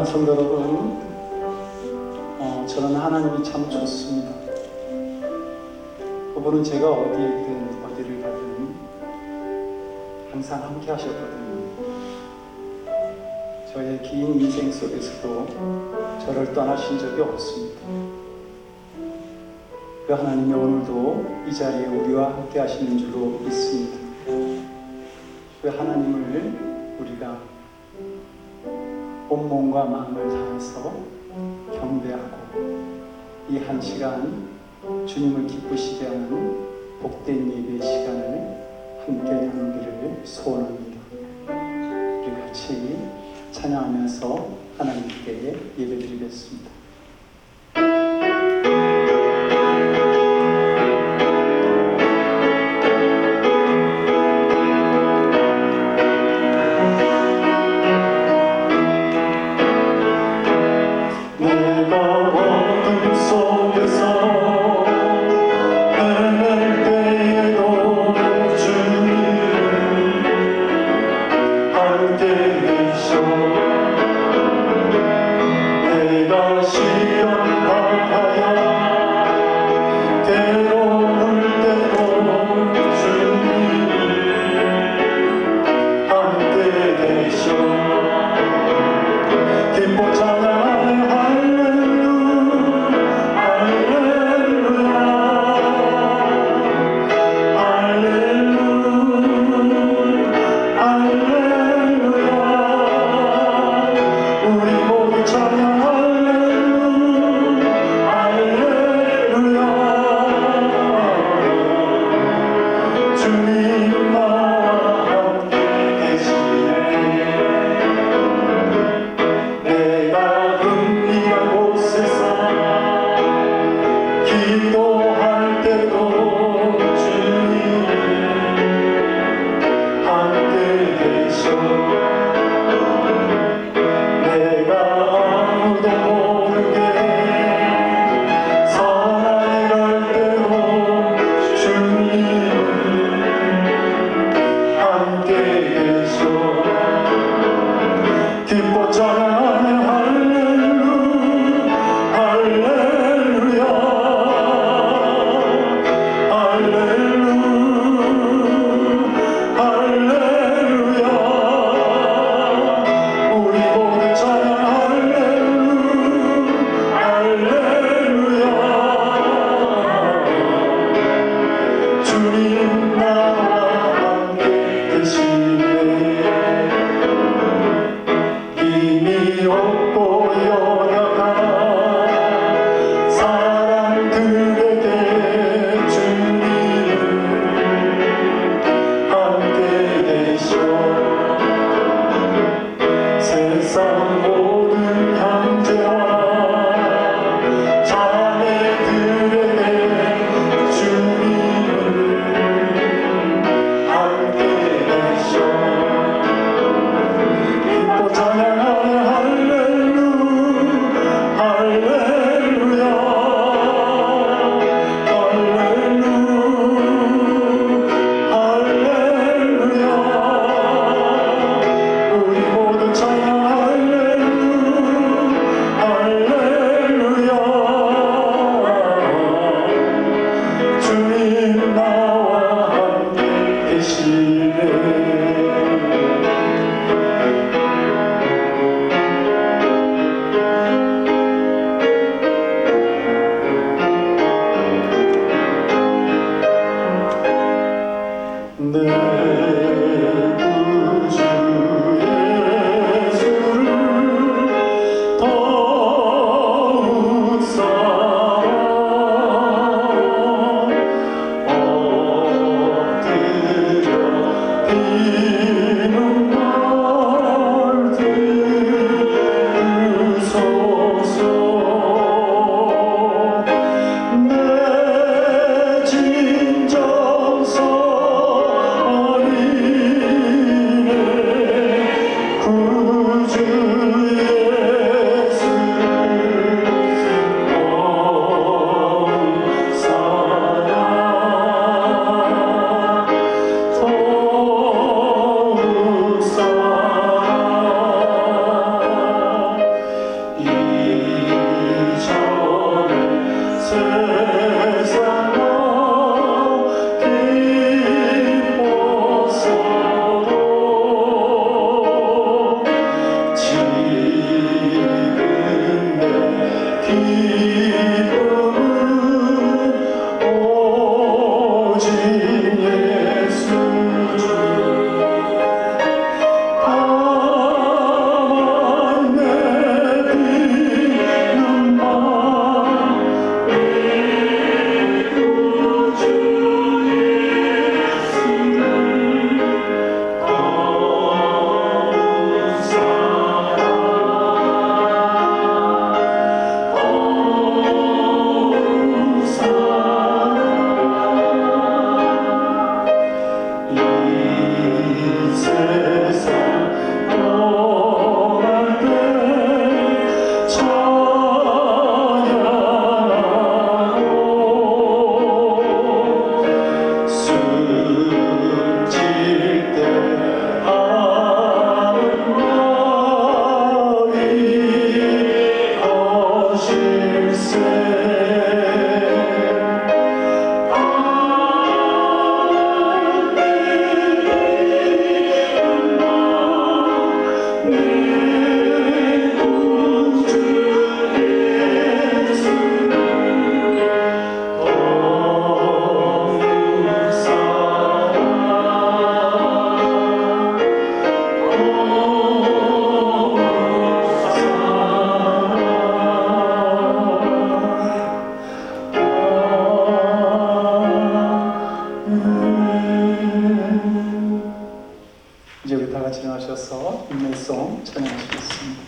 성도 여러분, 저는 하나님이 참 좋습니다. 그분은 제가 어디에 있든 어디를 가든 항상 함께 하셨거든요. 저의 긴 인생 속에서도 저를 떠나신 적이 없습니다. 그 하나님이 오늘도 이 자리에 우리와 함께 하시는 줄로 믿습니다. 그 하나님을 우리가 온몸과 마음을 다해서 경배하고 이 한 시간 주님을 기쁘시게 하는 복된 예배의 시간을 함께 나누기를 소원합니다. 우리 같이 찬양하면서 하나님께 예배드리겠습니다. 진정서 이제 우리 다 같이 일어나셔서 인내송 찬양하시겠습니다.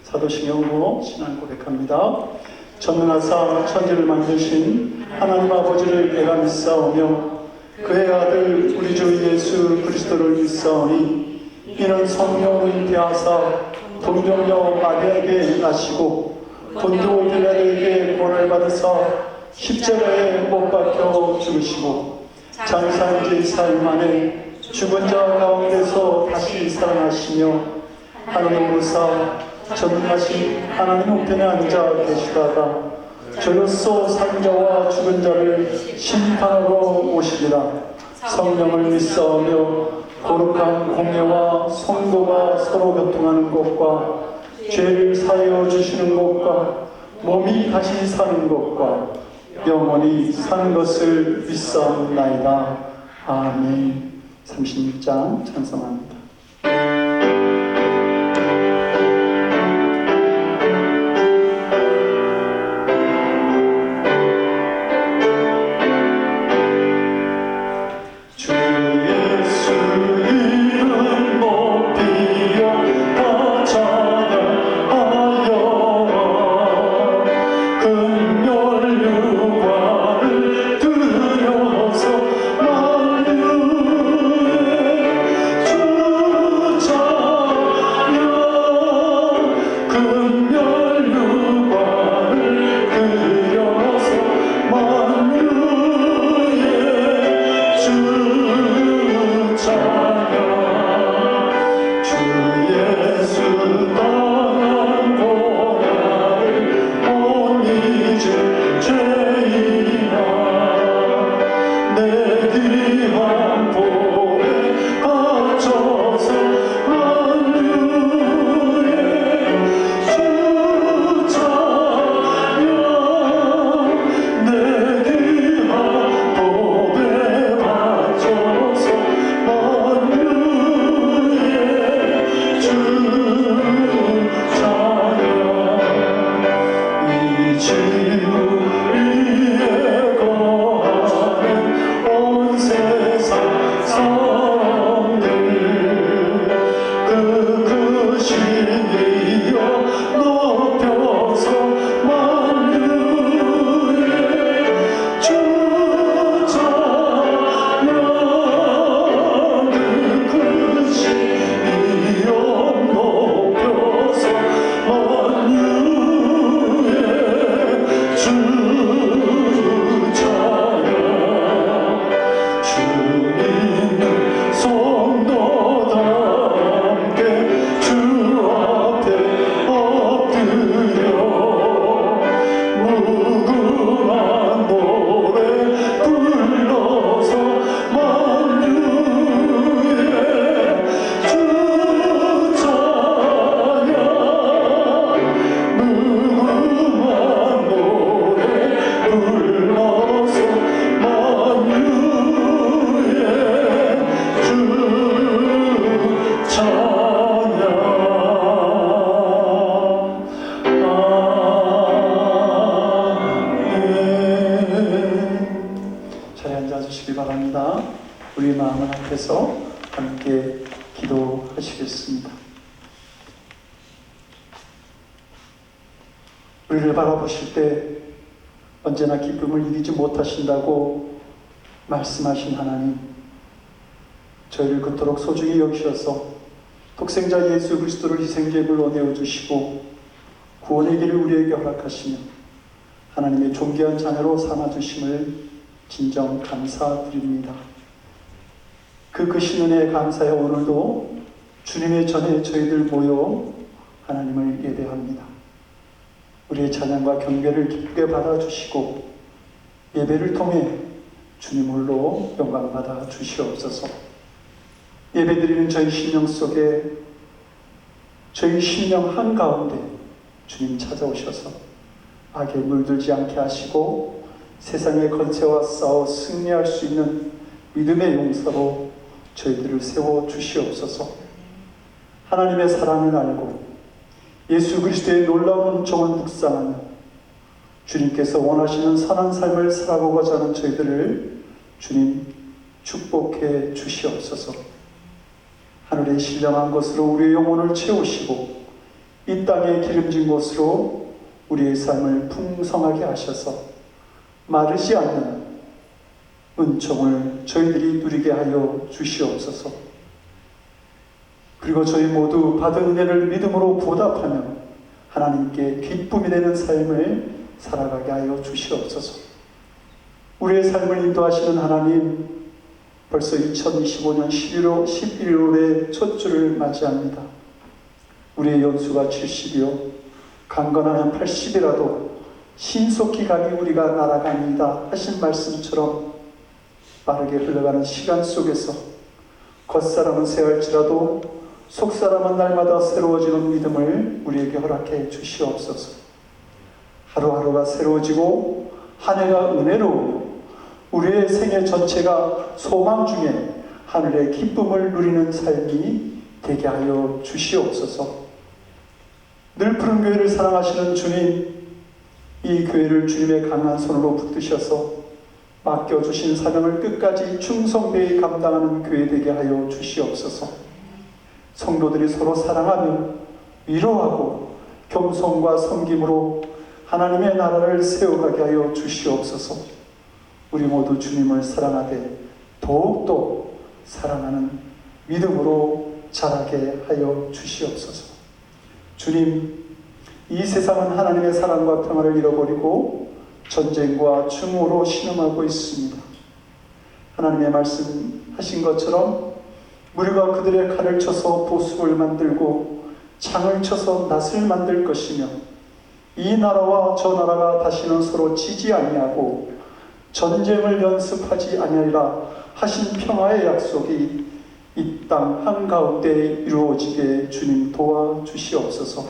사도신경으로 신앙 고백합니다. 전능하사 천지를 만드신 하나님 아버지를 내가 믿사오며 그의 아들 우리 주 예수 그리스도를 믿사오니 이는 성령으로 잉태하사 동정녀 마리아에게 나시고 본토 빌라도에게 고난을 받으사 십자가에 못 박혀 죽으시고 장사한 지 4일 만에 죽은 자 가운데서 다시 살아나시며 하늘로서 전능하신 하나님 우편에 앉아 계시다가 저로서 산 자와 죽은 자를 심판하러 오시리라. 성령을 믿사오며 거룩한 공예와 성도가 서로 교통하는 것과 죄를 사하여 주시는 것과 몸이 다시 사는 것과 영원히 사는 것을 믿사옵나이다. 아멘. 36장 찬송합니다. 우리 마음을 앞에서 함께 기도하시겠습니다. 우리를 바라보실 때 언제나 기쁨을 이기지 못하신다고 말씀하신 하나님, 저희를 그토록 소중히 여기셔서 독생자 예수 그리스도를 희생제물로 내어주시고 구원의 길을 우리에게 허락하시며 하나님의 존귀한 자녀로 삼아주심을 진정 감사드립니다. 그 크신 은혜에 감사해 오늘도 주님의 전에 저희들 모여 하나님을 예배합니다. 우리의 찬양과 경배를 기쁘게 받아주시고 예배를 통해 주님 홀로 영광 받아 주시옵소서. 예배드리는 저희 심령 속에, 저희 심령 한가운데 주님 찾아오셔서 악에 물들지 않게 하시고 세상의 권세와 싸워 승리할 수 있는 믿음의 용사로 저희들을 세워 주시옵소서. 하나님의 사랑을 알고 예수 그리스도의 놀라운 은총을 묵상하며 주님께서 원하시는 선한 삶을 살아보고자 하는 저희들을 주님 축복해 주시옵소서. 하늘의 신령한 것으로 우리의 영혼을 채우시고 이 땅의 기름진 것으로 우리의 삶을 풍성하게 하셔서 마르지 않는 은총을 저희들이 누리게 하여 주시옵소서. 그리고 저희 모두 받은 은혜를 믿음으로 보답하며 하나님께 기쁨이 되는 삶을 살아가게 하여 주시옵소서. 우리의 삶을 인도하시는 하나님, 벌써 2025년 11월의 첫 주를 맞이합니다. 우리의 연수가 70이요 강건하면 80이라도 신속히 가니 우리가 날아갑니다 하신 말씀처럼 빠르게 흘러가는 시간 속에서 겉사람은 새할지라도 속사람은 날마다 새로워지는 믿음을 우리에게 허락해 주시옵소서. 하루하루가 새로워지고 한 해가 은혜로우며 우리의 생애 전체가 소망 중에 하늘의 기쁨을 누리는 삶이 되게 하여 주시옵소서. 늘 푸른 교회를 사랑하시는 주님, 이 교회를 주님의 강한 손으로 붙드셔서 맡겨주신 사명을 끝까지 충성되이 감당하는 교회 되게 하여 주시옵소서. 성도들이 서로 사랑하며 위로하고 겸손과 섬김으로 하나님의 나라를 세워가게 하여 주시옵소서. 우리 모두 주님을 사랑하되 더욱더 사랑하는 믿음으로 자라게 하여 주시옵소서. 주님, 이 세상은 하나님의 사랑과 평화를 잃어버리고 전쟁과 충으로 신음하고 있습니다. 하나님의 말씀하신 것처럼 무리가 그들의 칼을 쳐서 보습을 만들고 창을 쳐서 낫을 만들 것이며 이 나라와 저 나라가 다시는 서로 지지 아니하고 전쟁을 연습하지 아니하리라 하신 평화의 약속이 이 땅 한가운데 이루어지게 주님 도와주시옵소서.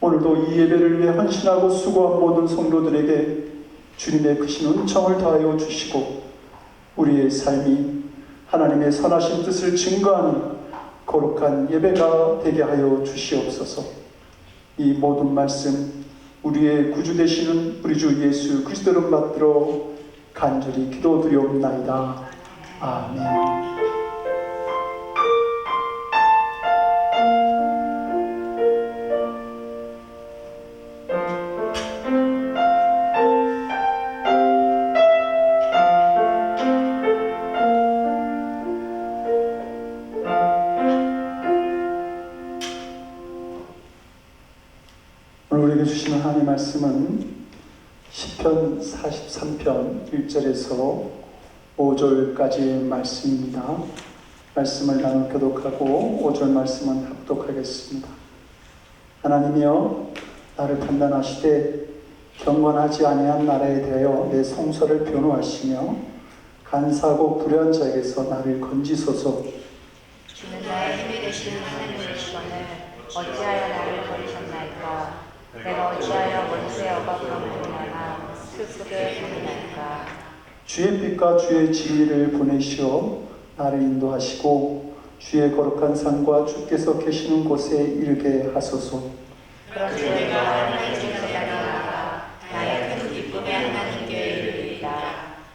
오늘도 이 예배를 위해 헌신하고 수고한 모든 성도들에게 주님의 크신 은총을 더하여 주시고 우리의 삶이 하나님의 선하신 뜻을 증거하는 거룩한 예배가 되게 하여 주시옵소서. 이 모든 말씀 우리의 구주 되시는 우리 주 예수 그리스도를 받들어 간절히 기도드리옵나이다. 아멘. 우리에게 주시는 하나님의 말씀은 시편 43편 1절에서 5절까지의 말씀입니다. 말씀을 나눠 교독하고 5절 말씀은 합독하겠습니다. 하나님이여 나를 판단하시되 경건하지 아니한 나라에 대하여 내 성소를 변호하시며 간사하고 불의한 자에게서 나를 건지소서. 주는 나의 힘이 되시는 하나님의 시간을 어찌하여 나를 버리셨나이까. 내가 어찌하여 원수의 억압으로 말하나 스스로의 부르나이까. 주의 빛과 주의 진리를 보내시어 나를 인도하시고 주의 거룩한 산과 주께서 계시는 곳에 이르게 하소서. 그런 주가 하나님의 제자가 나아가 나의 큰 기쁨의 하나님께 이르리이다.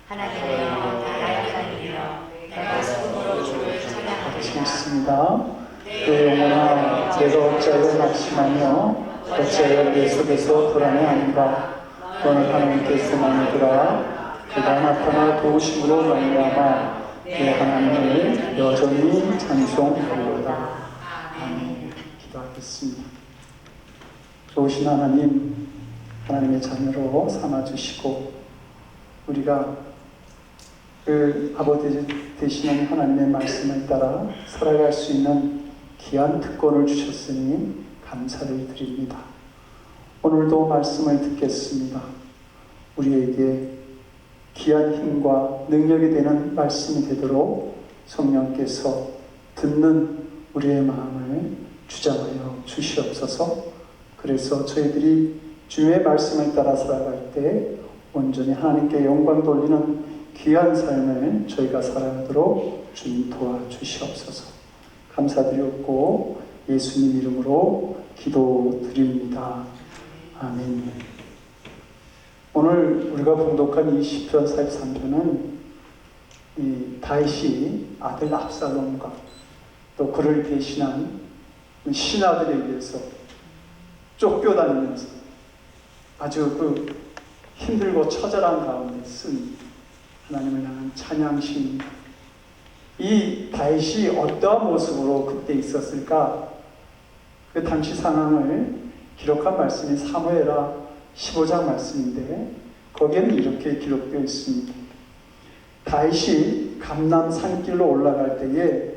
하나님이여 나의 하나님이여 내가 소금으로 주를 찬양하리이다. 읽습니다. 내 영혼아 내가 어찌하여 낙심하며 어찌하여 내 속에서 불안해하는가. 너는 하나님께 소망을 두라. 그가 나타나 도우심으로 말미암아 내 하나님을 여전히 찬송하리로다. 아멘. 기도하겠습니다. 좋으신 하나님, 하나님의 자녀로 삼아주시고 우리가 그 아버지 되시는 하나님의 말씀을 따라 살아갈 수 있는 귀한 특권을 주셨으니 감사를 드립니다. 오늘도 말씀을 듣겠습니다. 우리에게 귀한 힘과 능력이 되는 말씀이 되도록 성령께서 듣는 우리의 마음을 주장하여 주시옵소서. 그래서 저희들이 주의 말씀을 따라 살아갈 때 온전히 하나님께 영광 돌리는 귀한 삶을 저희가 살아가도록 주님 도와주시옵소서. 감사드렸고 예수님 이름으로 기도드립니다. 아멘. 오늘 우리가 봉독한 이 시편 43편은 이 다윗이 아들 압살롬과 또 그를 대신한 신하들에 의해서 쫓겨다니면서 아주 그 힘들고 처절한 가운데 쓴 하나님을 향한 찬양시입니다. 이 다윗이 어떠한 모습으로 그때 있었을까? 그 당시 상황을 기록한 말씀이 사무엘하 15장 말씀인데 거기에는 이렇게 기록되어 있습니다. 다윗이 감람 산길로 올라갈 때에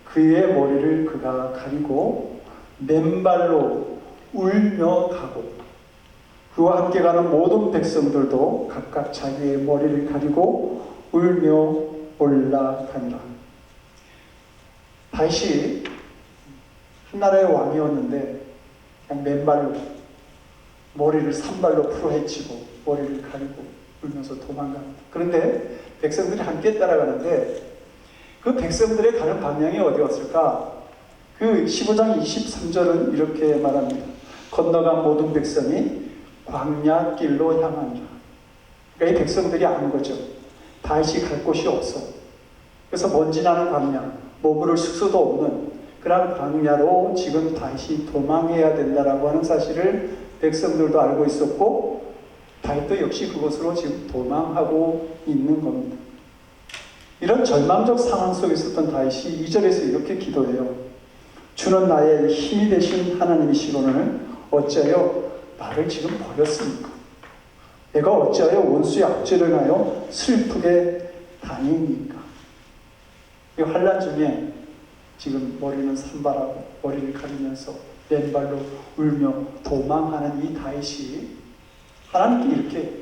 그의 머리를 그가 가리고 맨발로 울며 가고 그와 함께 가는 모든 백성들도 각각 자기의 머리를 가리고 울며 올라가니라. 다윗이 한 나라의 왕이었는데 그냥 맨발로 머리를 산발로 풀어헤치고 머리를 가리고 울면서 도망갑니다. 그런데 백성들이 함께 따라가는데 그 백성들의 가는 방향이 어디였을까? 그 15장 23절은 이렇게 말합니다. 건너간 모든 백성이 광야길로 향하니라. 그러니까 이 백성들이 아는 거죠. 다윗이 갈 곳이 없어. 그래서 먼지 나는 광야, 머무를 숙소도 없는 그런 광야로 지금 다윗이 도망해야 된다라고 하는 사실을 백성들도 알고 있었고 다윗도 역시 그곳으로 지금 도망하고 있는 겁니다. 이런 절망적 상황 속에 있었던 다윗이 2절에서 이렇게 기도해요. 주는 나의 힘이 되신 하나님이시거늘 어찌하여 나를 지금 버렸습니까? 내가 어찌하여 원수의 악죄를 하여 슬프게 다니니까? 이 환난 중에 지금 머리는 산발하고 머리를 가리면서 맨발로 울며 도망하는 이 다윗이 하나님께 이렇게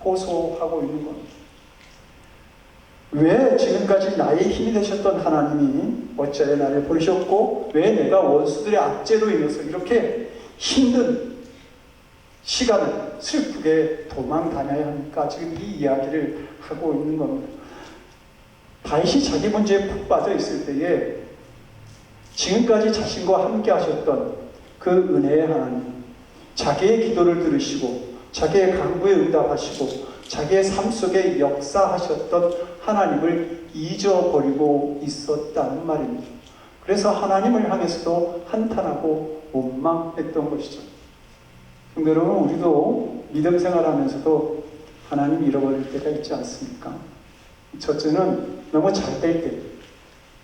호소하고 있는 겁니다. 왜 지금까지 나의 힘이 되셨던 하나님이 어찌하여 나를 버리셨고 왜 내가 원수들의 악죄로 인해서 이렇게 힘든 시간을 슬프게 도망 다녀야 합니까? 지금 이 이야기를 하고 있는 겁니다. 다윗이 자기 문제에 푹 빠져 있을 때에 지금까지 자신과 함께 하셨던 그 은혜의 하나님, 자기의 기도를 들으시고 자기의 간구에 응답하시고 자기의 삶 속에 역사하셨던 하나님을 잊어버리고 있었다는 말입니다. 그래서 하나님을 향해서도 한탄하고 원망했던 것이죠. 근데 여러분, 우리도 믿음 생활하면서도 하나님 잃어버릴 때가 있지 않습니까? 첫째는 너무 잘 될 때,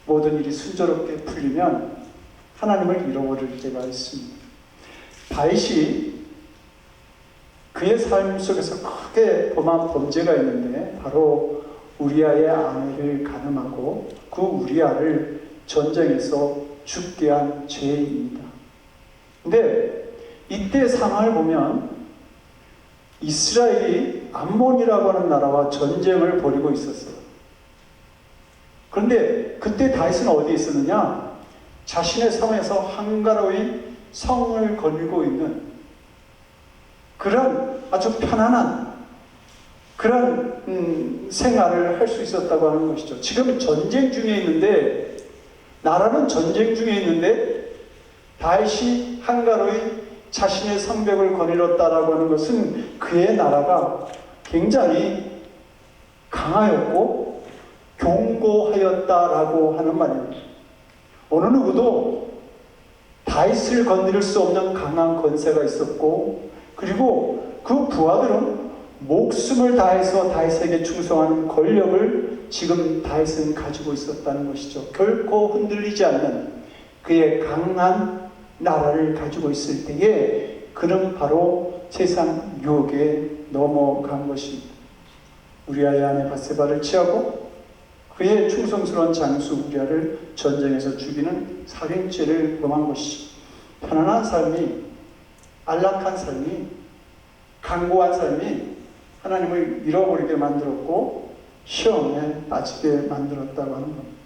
모든 일이 순조롭게 풀리면 하나님을 잃어버릴 때가 있습니다. 다윗이 그의 삶 속에서 크게 범한 범죄가 있는데 바로 우리아의 아내를 간음하고 그 우리아를 전쟁에서 죽게 한 죄입니다. 근데 이때 상황을 보면 이스라엘이 암몬이라고 하는 나라와 전쟁을 벌이고 있었어요. 그런데 그때 다윗은 어디 있었느냐? 자신의 성에서 한가로이 성을 거닐고 있는 그런 아주 편안한 그런 생활을 할 수 있었다고 하는 것이죠. 지금 전쟁 중에 있는데, 나라는 전쟁 중에 있는데 다윗이 한가로이 자신의 성벽을 거닐었다라고 하는 것은 그의 나라가 굉장히 강하였고 견고하였다라고 하는 말입니다. 어느 누구도 다윗을 건드릴 수 없는 강한 권세가 있었고, 그리고 그 부하들은 목숨을 다해서 다윗에게 충성하는 권력을 지금 다윗은 가지고 있었다는 것이죠. 결코 흔들리지 않는 그의 강한 나라를 가지고 있을 때에 그는 바로 세상 유혹에 넘어간 것입니다. 우리아의 아내 바세바를 취하고 그의 충성스러운 장수 우리아를 전쟁에서 죽이는 살인죄를 범한 것이죠. 편안한 삶이, 안락한 삶이, 강고한 삶이 하나님을 잃어버리게 만들었고 시험에 빠지게 만들었다고 하는 겁니다.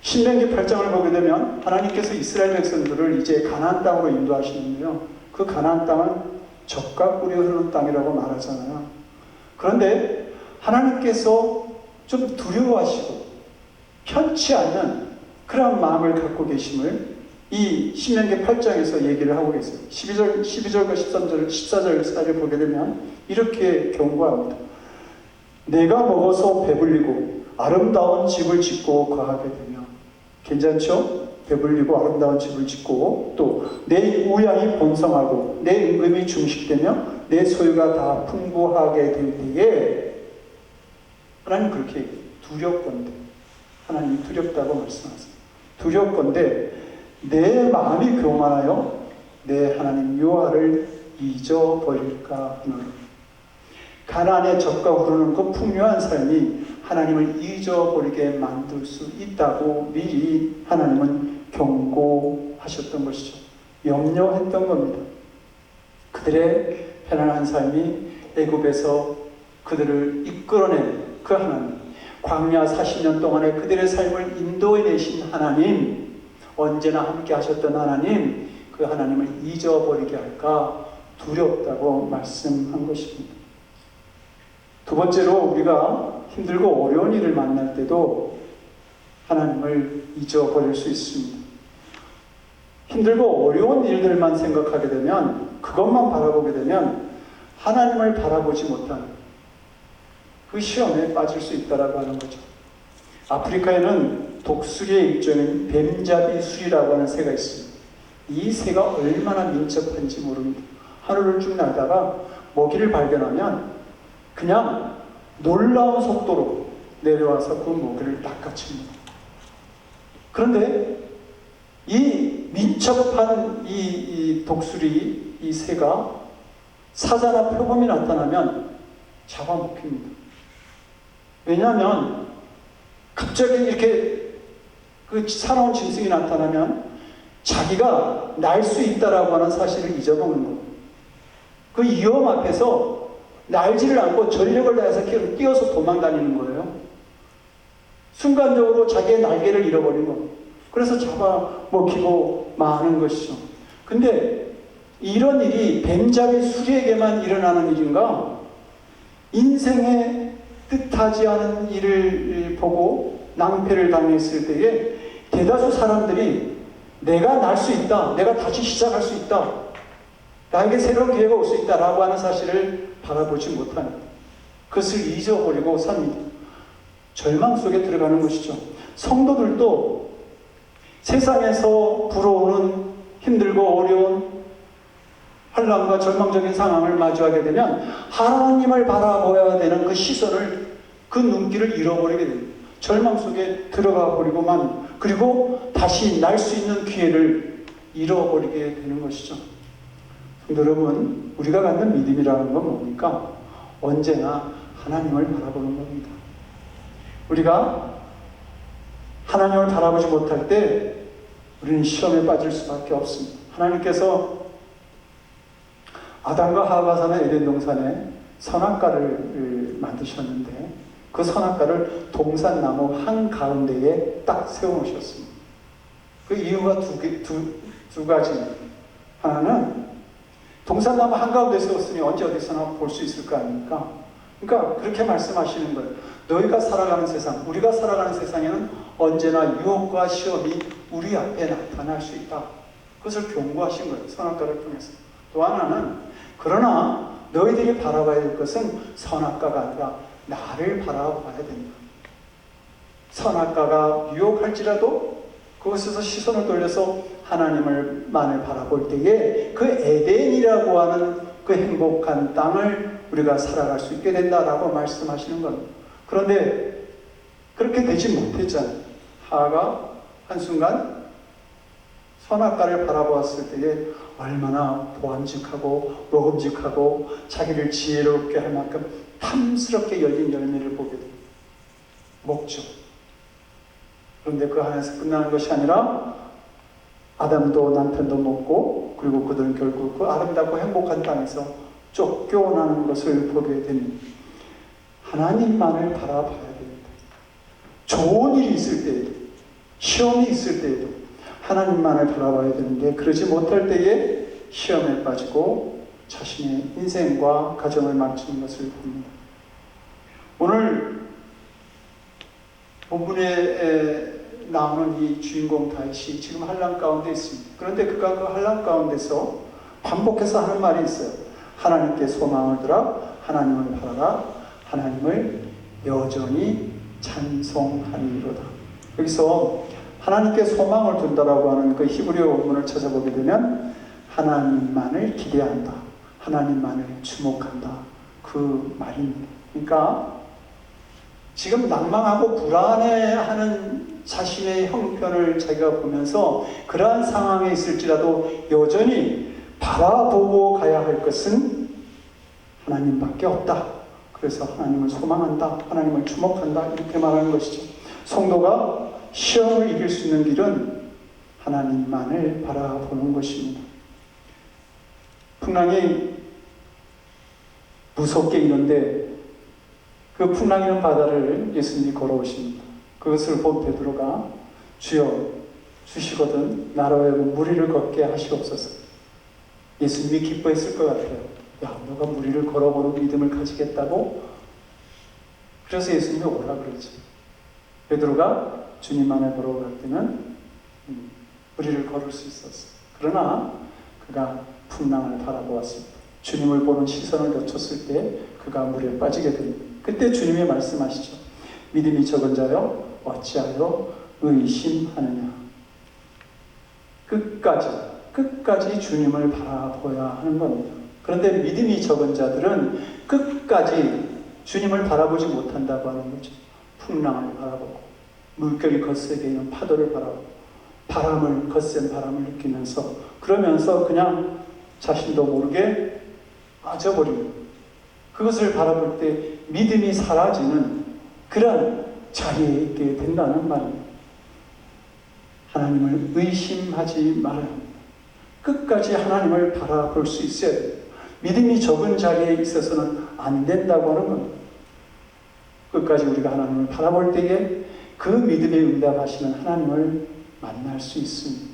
신명기 8장을 보게 되면 하나님께서 이스라엘 백성들을 이제 가나안 땅으로 인도하시는데요. 그 가나안 땅은 젖과 꿀이 흐르는 땅이라고 말하잖아요. 그런데 하나님께서 좀 두려워하시고 편치 않는 그런 마음을 갖고 계심을 이 신명기 8장에서 얘기를 하고 계세요. 12절과 13절, 14절 사이를 보게 되면 이렇게 경고합니다. 내가 먹어서 배불리고 아름다운 집을 짓고 거하게 되며, 괜찮죠? 배불리고 아름다운 집을 짓고 또 내 우양이 번성하고 내 임금이 중식되며 내 소유가 다 풍부하게 될 때에, 하나님 그렇게 두렵건대, 하나님이 두렵다고 말씀하세요. 두렵건대 내 마음이 교만하여 내 하나님 여호와를 잊어버릴까 하노라. 가나안의 젖과 흐르는 그 풍요한 삶이 하나님을 잊어버리게 만들 수 있다고 미리 하나님은 경고하셨던 것이죠. 염려했던 겁니다. 그들의 편안한 삶이 애굽에서 그들을 이끌어낸 그 하나님, 광야 40년 동안에 그들의 삶을 인도해내신 하나님, 언제나 함께 하셨던 하나님, 그 하나님을 잊어버리게 할까 두렵다고 말씀한 것입니다. 두 번째로, 우리가 힘들고 어려운 일을 만날 때도 하나님을 잊어버릴 수 있습니다. 힘들고 어려운 일들만 생각하게 되면, 그것만 바라보게 되면 하나님을 바라보지 못하는 그 시험에 빠질 수 있다라고 하는 거죠. 아프리카에는 독수리의 일종인 뱀잡이 수리라고 하는 새가 있습니다. 이 새가 얼마나 민첩한지 모릅니다. 하늘을 쭉 날다가 먹이를 발견하면 그냥 놀라운 속도로 내려와서 그 먹이를 낚아챕니다. 그런데 이 민첩한 이 독수리, 이 새가 사자나 표범이 나타나면 잡아먹힙니다. 왜냐하면 갑자기 이렇게 그 사나운 짐승이 나타나면 자기가 날 수 있다라고 하는 사실을 잊어먹는 거예요. 그 위험 앞에서 날지를 않고 전력을 다해서 뛰어서 도망다니는 거예요. 순간적으로 자기의 날개를 잃어버린 거예요. 그래서 잡아먹히고 마는 것이죠. 근데 이런 일이 뱀잡이 수리에게만 일어나는 일인가? 인생에 뜻하지 않은 일을 보고 낭패를 당했을 때에 대다수 사람들이 내가 날 수 있다, 내가 다시 시작할 수 있다, 나에게 새로운 기회가 올 수 있다라고 하는 사실을 바라보지 못합니다. 그것을 잊어버리고 삽니다. 절망 속에 들어가는 것이죠. 성도들도 세상에서 불어오는 힘들고 어려운 환난과 절망적인 상황을 마주하게 되면 하나님을 바라보아야 되는 그 시선을, 그 눈길을 잃어버리게 됩니다. 절망 속에 들어가 버리고만, 그리고 다시 날 수 있는 기회를 잃어버리게 되는 것이죠. 여러분, 우리가 갖는 믿음이라는 건 뭡니까? 언제나 하나님을 바라보는 겁니다. 우리가 하나님을 바라보지 못할 때 우리는 시험에 빠질 수밖에 없습니다. 하나님께서 아담과 하와가 사는 에덴 동산에 선악과를 만드셨는데 그 선악과를 동산나무 한가운데에 딱 세워놓으셨습니다. 그 이유가 두 가지입니다. 하나는 동산나무 한가운데 세웠으니 언제 어디서나 볼 수 있을 거 아닙니까? 그러니까 그렇게 말씀하시는 거예요. 너희가 살아가는 세상, 우리가 살아가는 세상에는 언제나 유혹과 시험이 우리 앞에 나타날 수 있다. 그것을 경고하신 거예요. 선악과를 통해서. 또 하나는, 그러나 너희들이 바라봐야 될 것은 선악과가 아니라 나를 바라봐야 된다. 선악과가 유혹할지라도 그것에서 시선을 돌려서 하나님만을 바라볼 때에 그 에덴이라고 하는 그 행복한 땅을 우리가 살아갈 수 있게 된다라고 말씀하시는 건, 그런데 그렇게 되지 못했잖아요. 하하가 한순간 선악과를 바라보았을 때에 얼마나 보암직하고 먹음직하고 자기를 지혜롭게 할 만큼 탐스럽게 열린 열매를 보게 됩니다. 먹죠. 그런데 그 안에서 끝나는 것이 아니라 아담도 남편도 먹고, 그리고 그들은 결국 그 아름답고 행복한 땅에서 쫓겨나는 것을 보게 됩니다. 하나님만을 바라봐야 됩니다. 좋은 일이 있을 때에도, 시험이 있을 때에도 하나님만을 바라봐야 되는데, 그러지 못할 때에 시험에 빠지고 자신의 인생과 가정을 망치는 것을 봅니다. 오늘 본문에 나오는 이 주인공 다윗이 지금 환난 가운데 있습니다. 그런데 그가 그 환난 가운데서 반복해서 하는 말이 있어요. 하나님께 소망을 두라, 하나님을 바라라, 하나님을 여전히 찬송하리로다. 여기서 하나님께 소망을 둔다라고 하는 그 히브리어 원문을 찾아보게 되면 하나님만을 기대한다, 하나님만을 주목한다, 그 말입니다. 그러니까 지금 낭망하고 불안해하는 자신의 형편을 자기가 보면서 그러한 상황에 있을지라도 여전히 바라보고 가야 할 것은 하나님밖에 없다. 그래서 하나님을 소망한다, 하나님을 주목한다, 이렇게 말하는 것이죠. 성도가 시험을 이길 수 있는 길은 하나님만을 바라보는 것입니다. 풍랑이 무섭게 있는데 그 풍랑이는 바다를 예수님이 걸어오십니다. 그것을 본 베드로가 주여 주시거든 나로 하여금 무리를 걷게 하시옵소서. 예수님이 기뻐했을 것 같아요. 야, 너가 무리를 걸어보는 믿음을 가지겠다고? 그래서 예수님이 오라 그러죠. 베드로가 주님 안에 걸어갈 때는 무리를 걸을 수 있었어요. 그러나 그가 풍랑을 바라보았습니다. 주님을 보는 시선을 놓쳤을 때 그가 물에 빠지게 됩니다. 그때 주님이 말씀하시죠. 믿음이 적은 자여 어찌하여 의심하느냐. 끝까지 주님을 바라보아야 하는 겁니다. 그런데 믿음이 적은 자들은 끝까지 주님을 바라보지 못한다고 하는 거죠. 풍랑을 바라보고 물결이 거세게 있는 파도를 바라보고 거센 바람을 느끼면서, 그러면서 그냥 자신도 모르게 빠져버립니다. 그것을 바라볼 때 믿음이 사라지는 그런 자리에 있게 된다는 말입니다. 하나님을 의심하지 말아야 합니다. 끝까지 하나님을 바라볼 수 있어야 돼요. 믿음이 적은 자리에 있어서는 안 된다고 하는 겁니다. 끝까지 우리가 하나님을 바라볼 때에 그 믿음에 응답하시는 하나님을 만날 수 있습니다.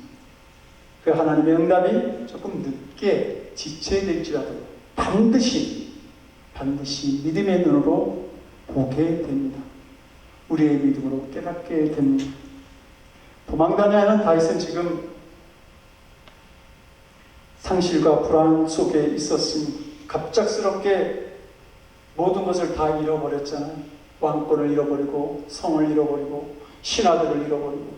그 하나님의 응답이 조금 늦게 지체될지라도 반드시 믿음의 눈으로 보게 됩니다. 우리의 믿음으로 깨닫게 됩니다. 도망다녀야 하는 다윗은 지금 상실과 불안 속에 있었습니다. 갑작스럽게 모든 것을 다 잃어버렸잖아요. 왕권을 잃어버리고 성을 잃어버리고 신하들을 잃어버리고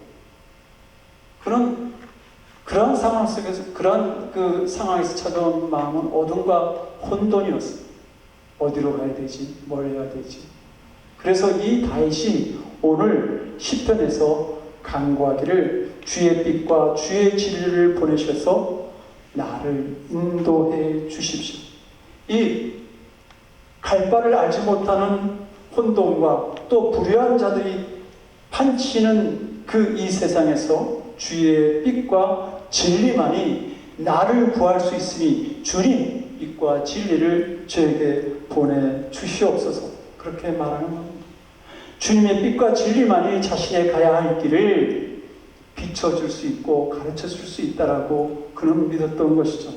그런 상황 속에서, 그런 그 상황에서 찾아온 마음은 어둠과 혼돈이었어요. 어디로 가야 되지? 뭘 해야 되지? 그래서 이 다윗이 오늘 시편에서 간구하기를 주의 빛과 주의 진리를 보내셔서 나를 인도해 주십시오. 이 갈 바를 알지 못하는 혼돈과 또 불의한 자들이 판치는 그 이 세상에서 주의 빛과 진리만이 나를 구할 수 있으니 주님 빛과 진리를 저에게 보내주시옵소서. 그렇게 말하는 겁니다. 주님의 빛과 진리만이 자신의 가야 할 길을 비춰줄 수 있고 가르쳐줄 수 있다라고 그는 믿었던 것이죠.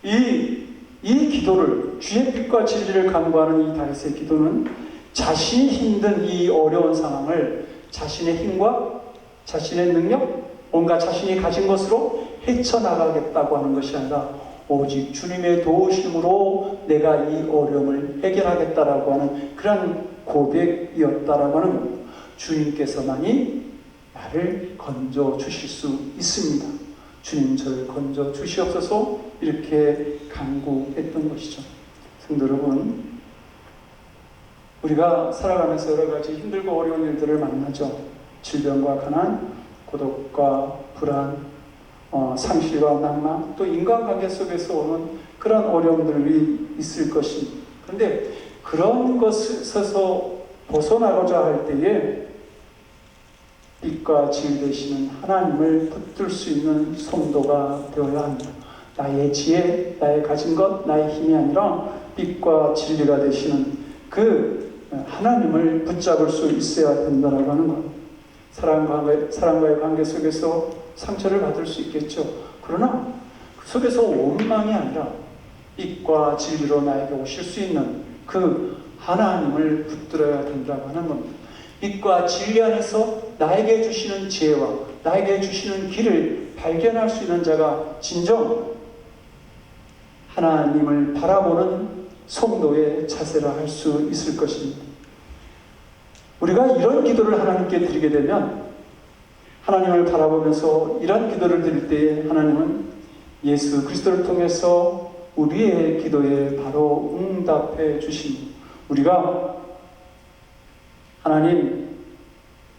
이 기도를, 주의 빛과 진리를 간구하는 이 다윗의 기도는 자신이 힘든 이 어려운 상황을 자신의 힘과 자신의 능력, 뭔가 자신이 가진 것으로 헤쳐나가겠다고 하는 것이 아니라 오직 주님의 도우심으로 내가 이 어려움을 해결하겠다라고 하는 그런 고백이었다라고 하는 겁니다. 주님께서만이 나를 건져 주실 수 있습니다. 주님 저를 건져 주시옵소서, 이렇게 간구했던 것이죠. 성도 여러분, 우리가 살아가면서 여러 가지 힘들고 어려운 일들을 만나죠. 질병과 가난, 고독과 불안, 상실과 낭만, 또 인간관계 속에서 오는 그런 어려움들이 있을 것입니다. 그런데 그런 것에서 벗어나고자 할 때에 빛과 질 되시는 하나님을 붙들 수 있는 성도가 되어야 합니다. 나의 지혜, 나의 가진 것, 나의 힘이 아니라 빛과 진리가 되시는 그 하나님을 붙잡을 수 있어야 된다라고 하는 것. 사람과의 관계 속에서 상처를 받을 수 있겠죠. 그러나 그 속에서 원망이 아니라 빛과 진리로 나에게 오실 수 있는 그 하나님을 붙들어야 된다고 하는 겁니다. 빛과 진리 안에서 나에게 주시는 지혜와 나에게 주시는 길을 발견할 수 있는 자가 진정 하나님을 바라보는 성도의 자세라 할 수 있을 것입니다. 우리가 이런 기도를 하나님께 드리게 되면 하나님을 바라보면서 이런 기도를 드릴 때에 하나님은 예수 그리스도를 통해서 우리의 기도에 바로 응답해 주십니다. 우리가 하나님,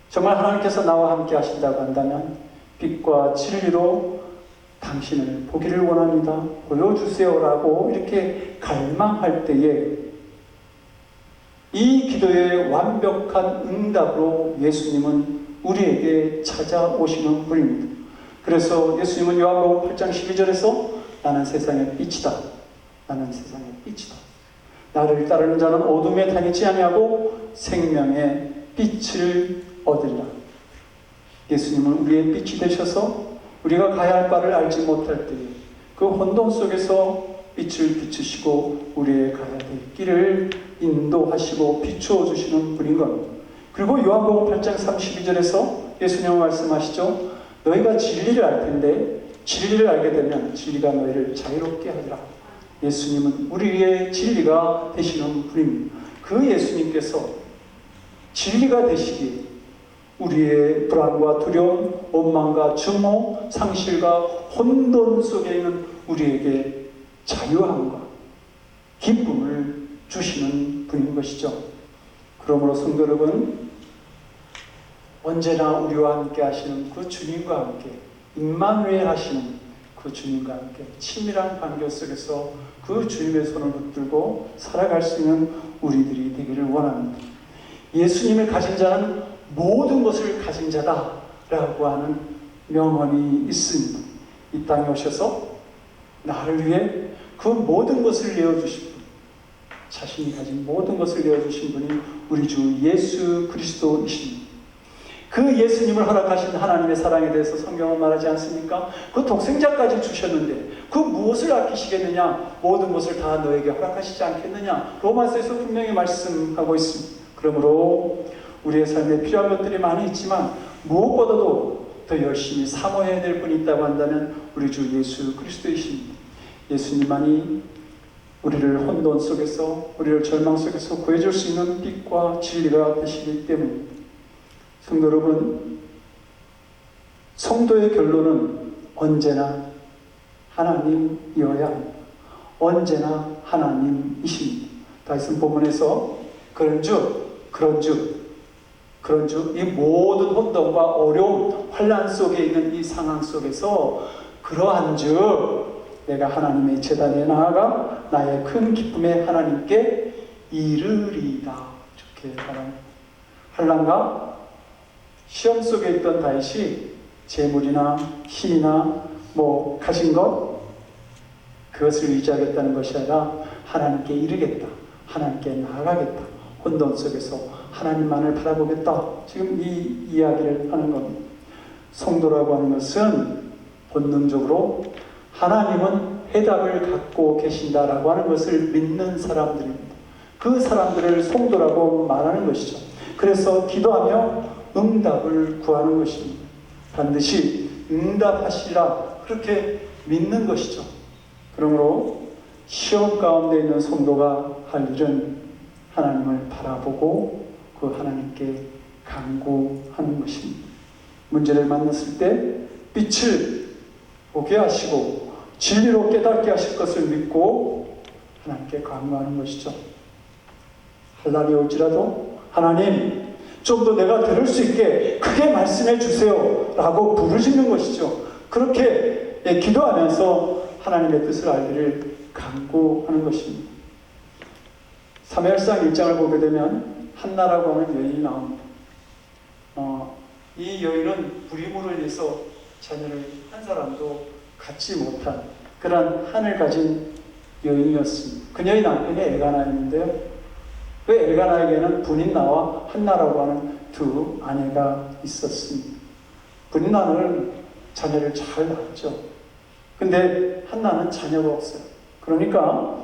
정말 하나님께서 나와 함께 하신다고 한다면 빛과 진리로 당신을 보기를 원합니다. 보여주세요라고 이렇게 갈망할 때에 이 기도의 완벽한 응답으로 예수님은 우리에게 찾아오시는 분입니다. 그래서 예수님은 요한복음 8장 12절에서 나는 세상의 빛이다. 나는 세상의 빛이다. 나를 따르는 자는 어둠에 다니지 아니하고 생명의 빛을 얻으리라. 예수님은 우리의 빛이 되셔서 우리가 가야 할 바를 알지 못할 때에 그 혼돈 속에서 빛을 비추시고 우리의 가야 될 길을 인도하시고 비추어 주시는 분인 겁니다. 그리고 요한복음 8장 32절에서 예수님은 말씀하시죠. 너희가 진리를 알 텐데 진리를 알게 되면 진리가 너희를 자유롭게 하리라. 예수님은 우리의 진리가 되시는 분입니다. 그 예수님께서 진리가 되시기에 우리의 불안과 두려움, 원망과 증오, 상실과 혼돈 속에 있는 우리에게 자유함과 기쁨을 주시는 분인 것이죠. 그러므로 성도 여러분, 언제나 우리와 함께 하시는 그 주님과 함께 임마누엘 하시는 그 주님과 함께 친밀한 관계 속에서 그 주님의 손을 붙들고 살아갈 수 있는 우리들이 되기를 원합니다. 예수님을 가진 자는 모든 것을 가진 자다라고 하는 명언이 있습니다. 이 땅에 오셔서 나를 위해 그 모든 것을 내어주신 분, 자신이 가진 모든 것을 내어주신 분이 우리 주 예수 그리스도이십니다. 그 예수님을 허락하신 하나님의 사랑에 대해서 성경은 말하지 않습니까? 그 독생자까지 주셨는데 그 무엇을 아끼시겠느냐? 모든 것을 다 너에게 허락하시지 않겠느냐? 로마서에서 분명히 말씀하고 있습니다. 그러므로 우리의 삶에 필요한 것들이 많이 있지만 무엇보다도 더 열심히 사모해야 될 분이 있다고 한다면 우리 주 예수 그리스도이십니다. 예수님만이 우리를 혼돈 속에서, 우리를 절망 속에서 구해줄 수 있는 빛과 진리가 되시기 때문입니다. 성도 여러분, 성도의 결론은 언제나 하나님이어야 합니다. 언제나 하나님이십니다. 다윗은 본문에서 그런즉 이 모든 혼돈과 어려움, 환난 속에 있는 이 상황 속에서 그러한즉 내가 하나님의 제단에 나아가 나의 큰 기쁨에 하나님께 이르리다. 이렇게 말합니다. 환난과 시험 속에 있던 다윗이 재물이나 힘이나 가진 것 그것을 의지하겠다는 것이 아니라 하나님께 이르겠다. 하나님께 나아가겠다. 혼돈 속에서 하나님만을 바라보겠다. 지금 이 이야기를 하는 겁니다. 성도라고 하는 것은 본능적으로 하나님은 해답을 갖고 계신다라고 하는 것을 믿는 사람들입니다. 그 사람들을 성도라고 말하는 것이죠. 그래서 기도하며 응답을 구하는 것입니다. 반드시 응답하시리라 그렇게 믿는 것이죠. 그러므로 시험 가운데 있는 성도가 할 일은 하나님을 바라보고 그 하나님께 간구하는 것입니다. 문제를 만났을 때 빛을 보게 하시고 진리로 깨닫게 하실 것을 믿고 하나님께 간구하는 것이죠. 할 날이 올지라도 하나님 좀 더 내가 들을 수 있게 크게 말씀해 주세요 라고 부르짖는 것이죠. 그렇게 기도하면서 하나님의 뜻을 알기를 간구하는 것입니다. 사무엘상 1장을 보게 되면 한나라고 하는 여인이 나옵니다. 이 여인은 불임으로 인해서 자녀를 한 사람도 갖지 못한 그런 한을 가진 여인이었습니다. 그녀의 남편이 엘가나였는데요. 그 엘가나에게는 분인나와 한나라고 하는 두 아내가 있었습니다. 분인나는 자녀를 잘 낳았죠. 근데 한나는 자녀가 없어요. 그러니까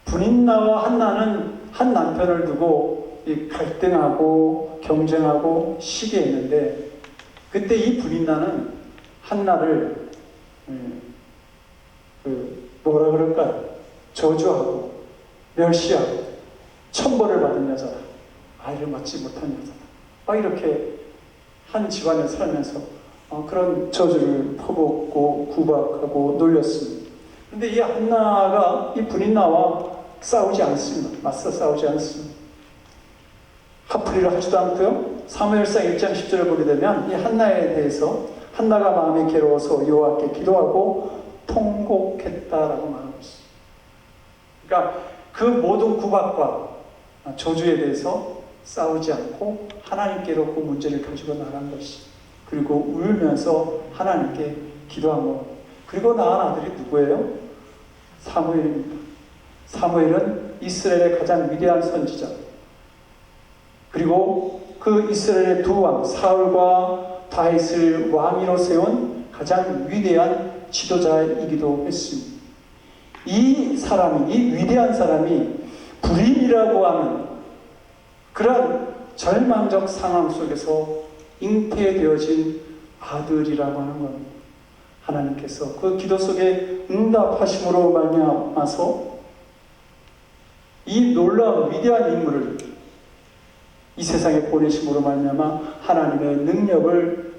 분인나와 한나는 한 남편을 두고 갈등하고 경쟁하고 시기했는데, 그때 이 분인나는 한나를 뭐라 그럴까요? 저주하고 멸시하고 천벌을 받은 여자다. 아이를 낳지 못한 여자다. 이렇게 한 집안에 살면서 그런 저주를 퍼붓고 구박하고 놀렸습니다. 그런데 이 한나가 이 분인나와 싸우지 않습니다. 맞서 싸우지 않습니다. 화풀이를 하지도 않고요. 사무엘상 1장 10절을 보게 되면 이 한나에 대해서 한나가 마음이 괴로워서 여호와께 기도하고 통곡했다라고 말하고 있습니다. 그러니까 그 모든 구박과 저주에 대해서 싸우지 않고 하나님께로 그 문제를 가지고 나간 것이, 그리고 울면서 하나님께 기도한 것. 그리고 낳은 아들이 누구예요? 사무엘입니다. 사무엘은 이스라엘의 가장 위대한 선지자, 그리고 그 이스라엘의 두 왕 사울과 다윗을 왕위로 세운 가장 위대한 지도자이기도 했습니다. 이 사람이, 이 위대한 사람이 불임이라고 하는 그런 절망적 상황 속에서 잉태되어진 아들이라고 하는 겁니다. 하나님께서 그 기도 속에 응답하심으로 말미암아서 이 놀라운 위대한 인물을 이 세상에 보내심으로 말미암아 하나님의 능력을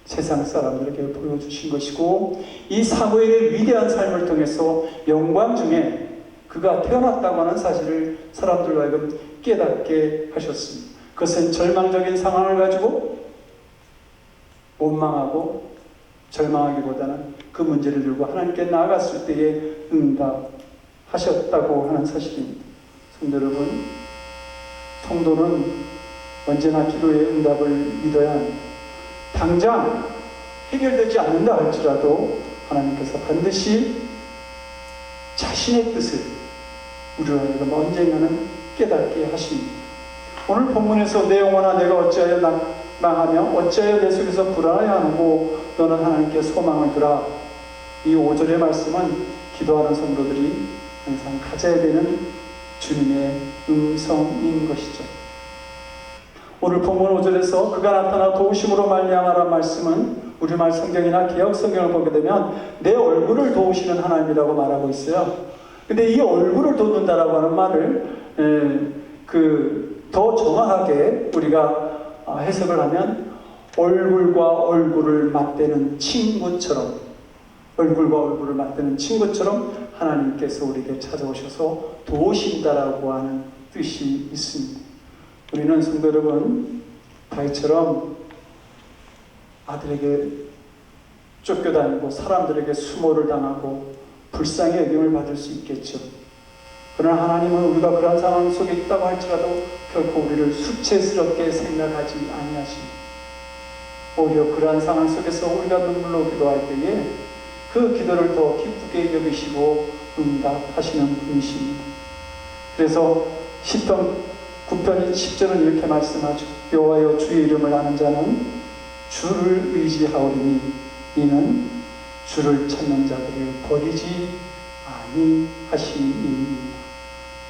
세상 사람들에게 보여주신 것이고, 이 사무엘의 위대한 삶을 통해서 영광 중에 그가 태어났다고 하는 사실을 사람들로 하여금 깨닫게 하셨습니다. 그것은 절망적인 상황을 가지고 원망하고 절망하기보다는 그 문제를 들고 하나님께 나아갔을 때에 응답하셨다고 하는 사실입니다. 성도 여러분, 성도는 언제나 기도의 응답을 믿어야 합니다. 당장 해결되지 않는다 할지라도 하나님께서 반드시 자신의 뜻을 우리로 하여금 언젠가는 깨닫게 하십니다. 오늘 본문에서 내 영혼아 내가 어찌하여 낭망하며 어찌하여 내 속에서 불안해하고 너는 하나님께 소망을 두라. 이 5절의 말씀은 기도하는 성도들이 항상 가져야 되는 주님의 음성인 것이죠. 오늘 본문 5절에서 그가 나타나 도우심으로 말미암아라는 말씀은 우리말 성경이나 개역 성경을 보게 되면 내 얼굴을 도우시는 하나님이라고 말하고 있어요. 근데 이 얼굴을 돕는다라고 하는 말을 더 정확하게 우리가 해석을 하면 얼굴과 얼굴을 맞대는 친구처럼, 얼굴과 얼굴을 맞대는 친구처럼 하나님께서 우리에게 찾아오셔서 도우신다라고 하는 뜻이 있습니다. 우리는 성도 여러분, 다윗처럼 아들에게 쫓겨다니고 사람들에게 수모를 당하고 불쌍히 여김을 받을 수 있겠죠. 그러나 하나님은 우리가 그런 상황 속에 있다고 할지라도 결코 우리를 수치스럽게 생각하지 아니하십니다. 오히려 그러한 상황 속에서 우리가 눈물로 기도할 때에 그 기도를 더 기쁘게 여기시고 응답하시는 분이십니다. 그래서 시편 9편 10절은 이렇게 말씀하죠. 여호와여 주의 이름을 아는 자는 주를 의지하오리니 이는 주를 찾는 자들을 버리지 아니하시니.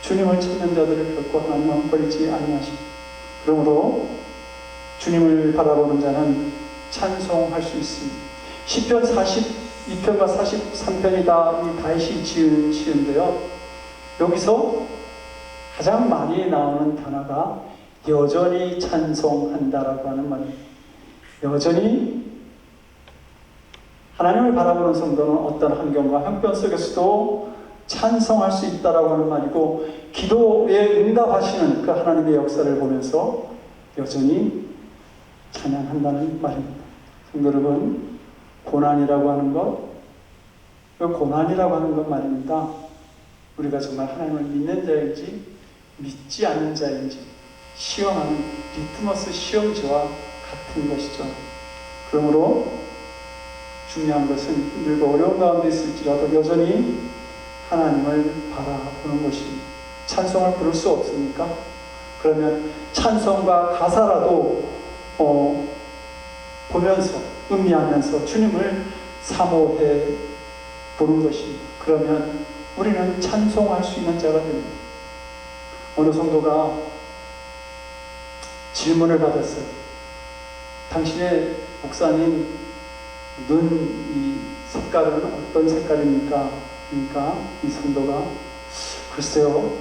주님을 찾는 자들을 결코 하나님은 버리지 아니하십니다. 그러므로 주님을 바라보는 자는 찬송할 수 있습니다. 시편 42편과 43편이 다 이 다윗이 지은 시인데요. 여기서 가장 많이 나오는 단어가 여전히 찬송한다라고 하는 말입니다. 여전히 하나님을 바라보는 성도는 어떤 환경과 형편 속에서도 찬송할 수 있다라고 하는 말이고, 기도에 응답하시는 그 하나님의 역사를 보면서 여전히 찬양한다는 말입니다. 성도 여러분, 고난이라고 하는 것, 그 고난이라고 하는 것 말입니다. 우리가 정말 하나님을 믿는 자인지 믿지 않는 자인지 시험하는 리트머스 시험지와 같은 것이죠. 그러므로 중요한 것은 힘들고 어려운 가운데 있을지라도 여전히 하나님을 바라보는 것입니다. 찬송을 부를 수 없습니까? 그러면 찬송과 가사라도 보면서 음미하면서 주님을 사모해 보는 것입니다. 그러면 우리는 찬송할 수 있는 자가 됩니다. 어느 성도가 질문을 받았어요. 당신의 목사님 눈 이 색깔은 어떤 색깔입니까? 그러니까 이 성도가 글쎄요,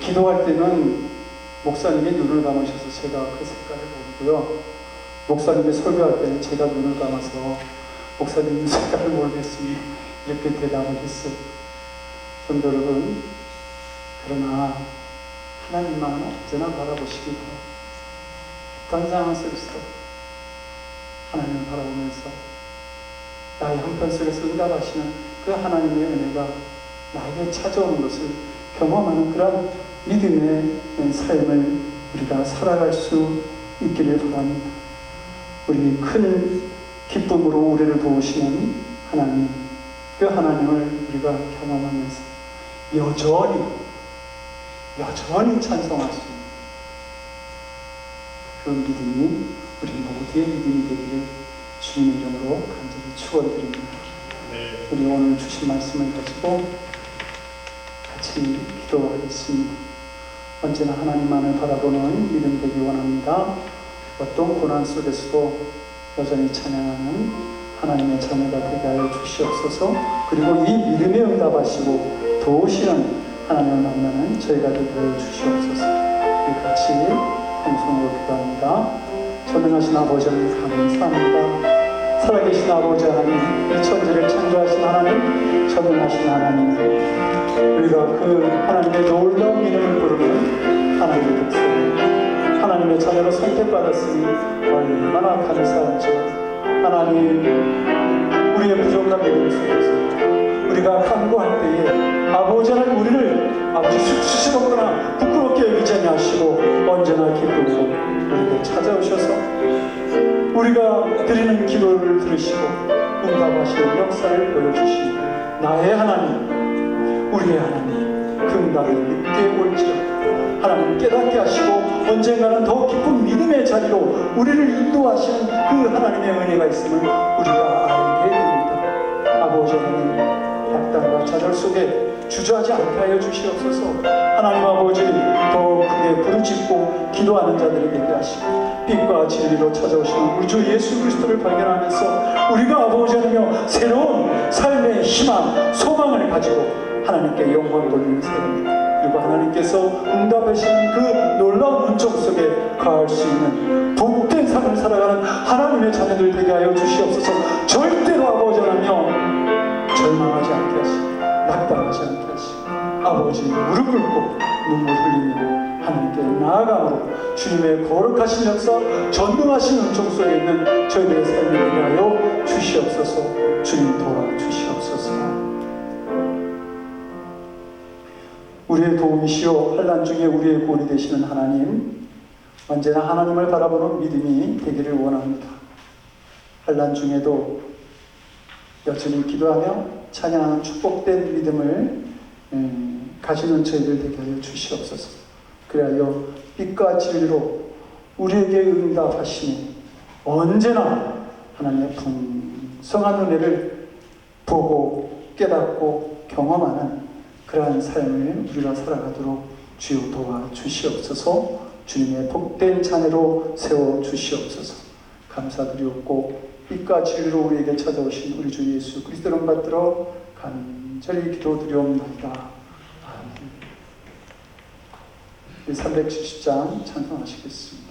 기도할 때는 목사님이 눈을 감으셔서 제가 그 색깔을 모르고요, 목사님이 설교할 때는 제가 눈을 감아서 목사님 눈 색깔을 모르겠으니 이렇게 대답을 했어요. 성도 여러분, 그러나 하나님만 언제나 바라보시기 바랍니다. 어떤 상황 속에서도 하나님을 바라보면서 나의 형편 속에서 응답하시는 그 하나님의 은혜가 나에게 찾아오는 것을 경험하는 그런 믿음의 삶을 우리가 살아갈 수 있기를 바랍니다. 우리 큰 기쁨으로 우리를 도우시는 하나님, 그 하나님을 우리가 경험하면서 여전히 찬송할 수 있는 그 믿음이 우리 모두의 믿음이 되기를 주님의 이름으로 간절히 축원드립니다. 네. 우리 오늘 주신 말씀을 가지고 같이 기도하겠습니다. 언제나 하나님만을 바라보는 믿음 되기 원합니다. 어떤 고난 속에서도 여전히 찬양하는 하나님의 자녀가 되게 하여 주시옵소서. 그리고 이 믿음에 응답하시고 도우시는 하나님을 만나는 저희가 되게 하여 주시옵소서. 우리 같이 통성으로 기도합니다. 전능하신 아버지 하나님 감사합니다. 살아계신 아버지 하나님, 이 천지를 창조하신 하나님, 전능하신 하나님, 우리가 그 하나님의 놀라운 이름을 부르는 하나님의 백성, 하나님의 자녀로 선택받았으니 얼마나 감사하죠. 하나님, 우리의 부족한 믿음 속에서 우리가 간구할 때에 아버지 하나님 우리를 아버지 수치스럽거나 부끄럽게 여기지 아니하시고 언제나 기쁨으로 우리에게 찾아오셔서 우리가 드리는 기도를 들으시고 응답하시는 역사를 보여주시니 나의 하나님, 우리의 하나님, 그 응답이 늦게 올지라도 하나님 깨닫게 하시고 언젠가는 더 깊은 믿음의 자리로 우리를 인도하시는 그 하나님의 은혜가 있음을 우리가 알게 됩니다. 아버지 하나님, 약단과 좌절 속에 주저하지 않게 하여 주시옵소서. 하나님 아버지, 더 크게 부르짖고 기도하는 자들이 되게 하시고 빛과 진리로 찾아오시는 우리 주 예수 그리스도를 발견하면서 우리가 아버지 하나며 새로운 삶의 희망, 소망을 가지고 하나님께 영광 돌리는 삶, 그리고 하나님께서 응답하시는 그 놀라운 은총 속에 거할 수 있는 복된 삶을 살아가는 하나님의 자녀들 되게 하여 주시옵소서. 절대로 아버지 하나며 절망하지 않게 하시고 낙담하지 않게 하시고 아버지 무릎 꿇고 눈물 흘리며 하나님께 나아감으로 주님의 거룩하신 역사, 전능하신 은총 속에 있는 저희들의 삶이 되게 하여 주시옵소서. 주님 도와주시옵소서. 우리의 도움이시오 환난 중에 우리의 구원이 되시는 하나님, 언제나 하나님을 바라보는 믿음이 되기를 원합니다. 환난 중에도 여전히 기도하며 찬양하는 축복된 믿음을 가지는 저희들 되게 하여 주시옵소서. 그리하여 빛과 진리로 우리에게 응답하시니 언제나 하나님의 풍성한 은혜를 보고 깨닫고 경험하는 그러한 삶을 우리가 살아가도록 주여 도와주시옵소서. 주님의 복된 자녀로 세워주시옵소서. 감사드리옵고 빛과 진리로 우리에게 찾아오신 우리 주 예수 그리스도를 받들어 간절히 기도드리옵나이다. 아멘. 370장 찬송하시겠습니다.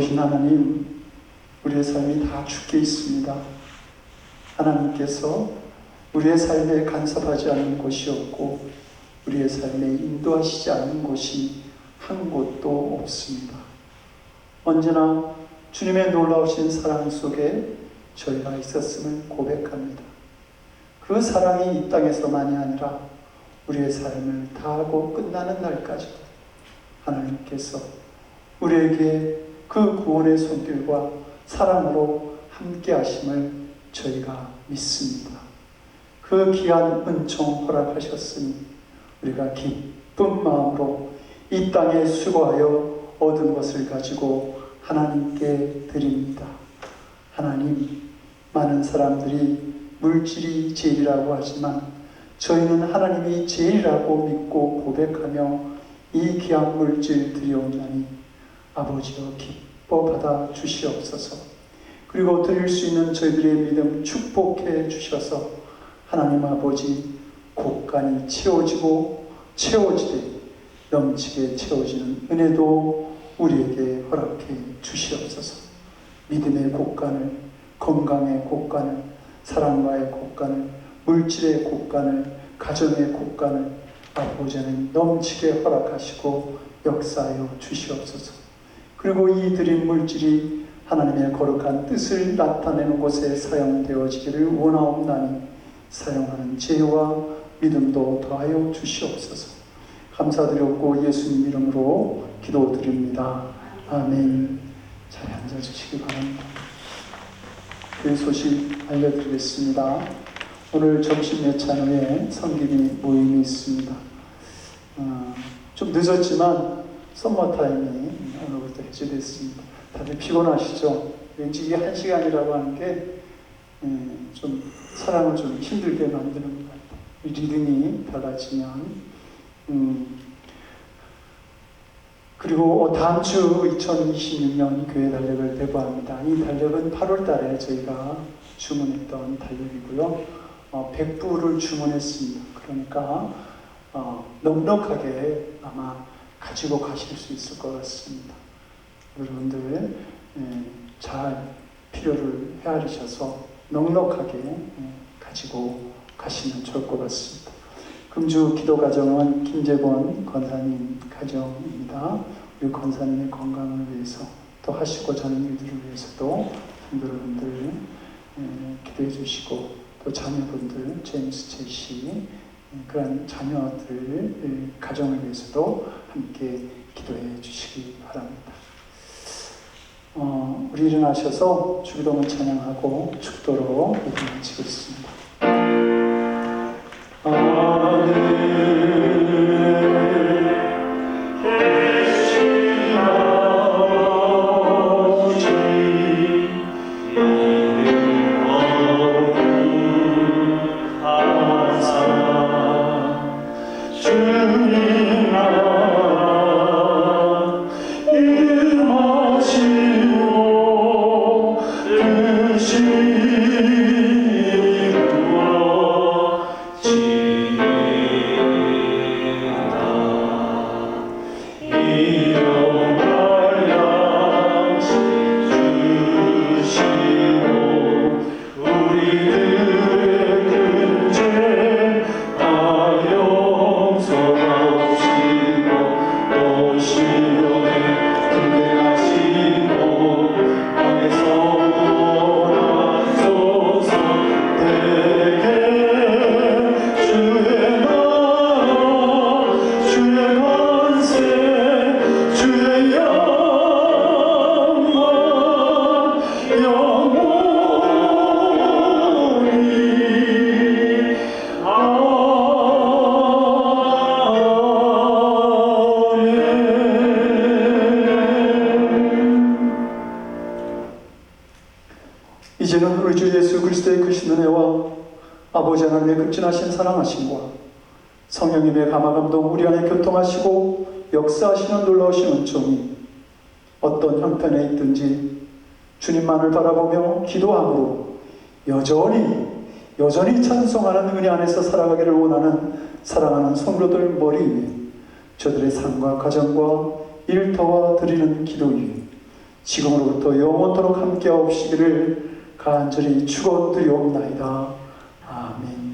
지혜로우신 하나님, 우리의 삶이 다 주께 있습니다. 하나님께서 우리의 삶에 간섭하지 않는 곳이 없고 우리의 삶에 인도하시지 않는 곳이 한 곳도 없습니다. 언제나 주님의 놀라우신 사랑 속에 저희가 있었음을 고백합니다. 그 사랑이 이 땅에서만이 아니라 우리의 삶을 다하고 끝나는 날까지도 하나님께서 우리에게 그 구원의 손길과 사랑으로 함께 하심을 저희가 믿습니다. 그 귀한 은총 허락하셨으니 우리가 기쁜 마음으로 이 땅에 수고하여 얻은 것을 가지고 하나님께 드립니다. 하나님, 많은 사람들이 물질이 제일이라고 하지만 저희는 하나님이 제일이라고 믿고 고백하며 이 귀한 물질 드리옵나니 아버지여 기뻐 받아 주시옵소서. 그리고 드릴 수 있는 저희들의 믿음 축복해 주셔서 하나님 아버지 곳간이 채워지고 채워지되 넘치게 채워지는 은혜도 우리에게 허락해 주시옵소서. 믿음의 곳간을, 건강의 곳간을, 사랑과의 곳간을, 물질의 곳간을, 가정의 곳간을 아버지 하나님 넘치게 허락하시고 역사하여 주시옵소서. 그리고 이 드린 물질이 하나님의 거룩한 뜻을 나타내는 곳에 사용되어지기를 원하옵나니 사용하는 지혜와 믿음도 더하여 주시옵소서. 감사드렸고 예수님 이름으로 기도드립니다. 아멘. 자리에 앉아주시기 바랍니다. 그 소식 알려드리겠습니다. 오늘 점심 예찬 후에 성김이 모임이 있습니다. 좀 늦었지만 썸머타임이 오늘부터 해제됐습니다. 다들 피곤하시죠? 왠지 이게 1시간이라고 하는 게 좀 사랑을 좀 힘들게 만드는 것 같아요. 리듬이 달라지면. 그리고 다음 주 2026년 교회 달력을 배부합니다. 이 달력은 8월 달에 저희가 주문했던 달력이고요. 100부를 주문했습니다. 그러니까 넉넉하게 아마 가지고 가실 수 있을 것 같습니다. 여러분들 잘 필요를 헤아리셔서 넉넉하게 가지고 가시면 좋을 것 같습니다. 금주 기도 가정은 김재권 권사님 가정입니다. 우리 권사님의 건강을 위해서 또 하시고자 하는 일들을 위해서도 여러분들 기도해 주시고 또 자녀분들 제임스 제시 그런 자녀들 가정을 위해서도 함께 기도해 주시기 바랍니다. 우리 일어나셔서 주기도문 찬양하고 축도로 예배 마치겠습니다. 이제는 우리 주 예수 그리스도의 크신 은혜와 아버지 하나님의 극진하신 사랑하심과 성령님의 감화감동 우리 안에 교통하시고 역사하시는 놀라우신 은총이 어떤 형편에 있든지 주님만을 바라보며 기도함으로 여전히 찬송하는 은혜 안에서 살아가기를 원하는 사랑하는 성도들 머리 위에 저들의 삶과 가정과 일터와 드리는 기도 위에 지금으로부터 영원토록 함께 하옵시기를 간절히 축원드리옵나이다. 아멘.